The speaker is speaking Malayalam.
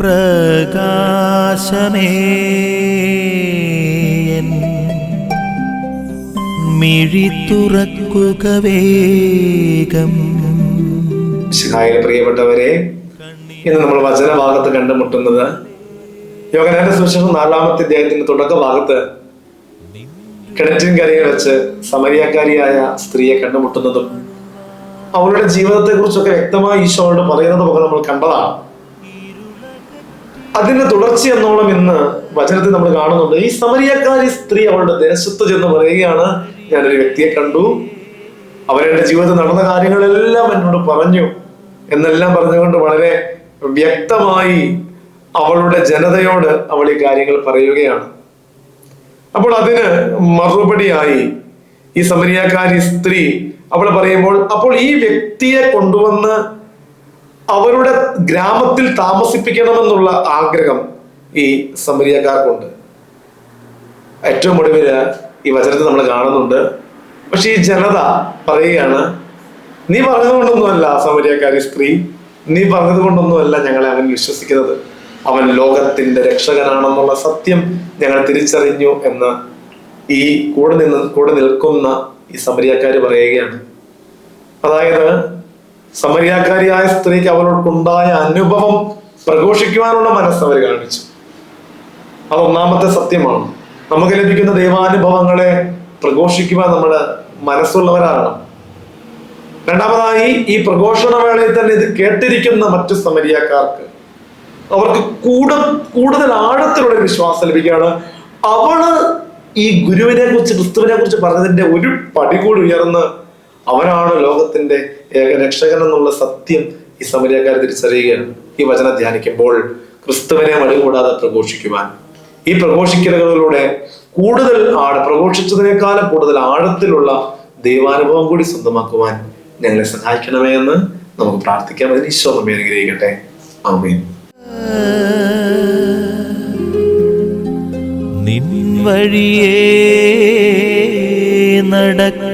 പ്രകാശമേ മിഴി തുറക്കുക വേഗം. പ്രിയപ്പെട്ടവരെ, ഇന്ന് നമ്മൾ വചനഭാഗത്ത് കണ്ടുമുട്ടുന്നത് യോഹന്നാന്റെ സുവിശേഷം 4-ാമത്തെ അധ്യായത്തിന്റെ തുടക്ക ഭാഗത്ത് കിണറ്റിൻകരയിൽ വെച്ച് സമരിയാക്കാരിയായ സ്ത്രീയെ കണ്ടുമുട്ടുന്നതും അവളുടെ ജീവിതത്തെ കുറിച്ചൊക്കെ വ്യക്തമായി ഈശോയോട് പറയുന്നതുമൊക്കെ നമ്മൾ കണ്ടതാണ്. അതിന്റെ തുടർച്ചയെന്നോളം ഇന്ന് വചനത്തിൽ നമ്മൾ കാണുന്നുണ്ട്. ഈ സമരിയാക്കാരി സ്ത്രീ അവളുടെ ദേശത്ത് ചെന്ന് പറയുകയാണ്, ഞാനൊരു വ്യക്തിയെ കണ്ടു, അവരുടെ ജീവിതത്തിൽ നടന്ന കാര്യങ്ങളെല്ലാം എന്നോട് പറഞ്ഞു എന്നെല്ലാം പറഞ്ഞുകൊണ്ട് വളരെ വ്യക്തമായി അവളുടെ ജനതയോട് അവൾ ഈ കാര്യങ്ങൾ പറയുകയാണ്. അപ്പോൾ അതിന് മറുപടിയായി ഈ സമരിയാക്കാരി സ്ത്രീ അവൾ പറയുമ്പോൾ, അപ്പോൾ ഈ വ്യക്തിയെ കൊണ്ടുവന്ന് അവരുടെ ഗ്രാമത്തിൽ താമസിപ്പിക്കണമെന്നുള്ള ആഗ്രഹം ഈ സമരിയക്കാർക്കുണ്ട്. ഏറ്റവും ഒടുവില് ഈ വചനത്തിൽ നമ്മൾ കാണുന്നുണ്ട്. പക്ഷെ ഈ ജനത പറയുകയാണ്, നീ പറഞ്ഞതുകൊണ്ടൊന്നുമല്ല സമരിയക്കാരി സ്ത്രീ, നീ പറഞ്ഞത് കൊണ്ടൊന്നുമല്ല ഞങ്ങളെ അവൻ വിശ്വസിക്കുന്നത്, അവൻ ലോകത്തിന്റെ രക്ഷകനാണെന്നുള്ള സത്യം ഞങ്ങൾ തിരിച്ചറിഞ്ഞു എന്ന് ഈ കൂടെ നിൽക്കുന്ന ഈ സമരിയാക്കാര് പറയുകയാണ്. അതായത് സമരിയാക്കാരിയായ സ്ത്രീക്ക് അവരോടുണ്ടായ അനുഭവം പ്രഘോഷിക്കുവാനുള്ള മനസ്സ് അവർ കാണിച്ചു. അത് ഒന്നാമത്തെ സത്യമാണ്. നമുക്ക് ലഭിക്കുന്ന ദൈവാനുഭവങ്ങളെ പ്രഘോഷിക്കുവാൻ നമ്മുടെ മനസ്സുള്ളവരാകണം. രണ്ടാമതായി, ഈ പ്രഘോഷണ വേളയിൽ തന്നെ ഇത് കേട്ടിരിക്കുന്ന മറ്റു സമരിയാക്കാർക്ക് അവർക്ക് കൂടുതൽ ആഴത്തിലുള്ള വിശ്വാസം ലഭിക്കുകയാണ്. അവള് ഈ ഗുരുവിനെ കുറിച്ച്, ക്രിസ്തുവിനെ കുറിച്ച് പറഞ്ഞതിന്റെ ഒരു പടി കൂടി ഉയർന്ന് അവനാണ് ലോകത്തിന്റെ ഏക രക്ഷകൻ എന്നുള്ള സത്യം ഈ സമരിയാക്കാർ തിരിച്ചറിയുകയാണ്. ഈ വചനം ധ്യാനിക്കുമ്പോൾ ക്രിസ്തുവിനെ മടികൂടാതെ പ്രഘോഷിക്കുവാൻ, ഈ പ്രഘോഷിക്കലുകളിലൂടെ പ്രഘോഷിച്ചതിനേക്കാളും കൂടുതൽ ആഴത്തിലുള്ള ദൈവാനുഭവം കൂടി സ്വന്തമാക്കുവാൻ ഞങ്ങളെ സഹായിക്കണമേ എന്ന് നമുക്ക് പ്രാർത്ഥിക്കാം. അതിന് ഈശോ നമ്മെ അനുഗ്രഹിക്കട്ടെ. ആമേൻ. നിൻ വഴിയേ നടക്ക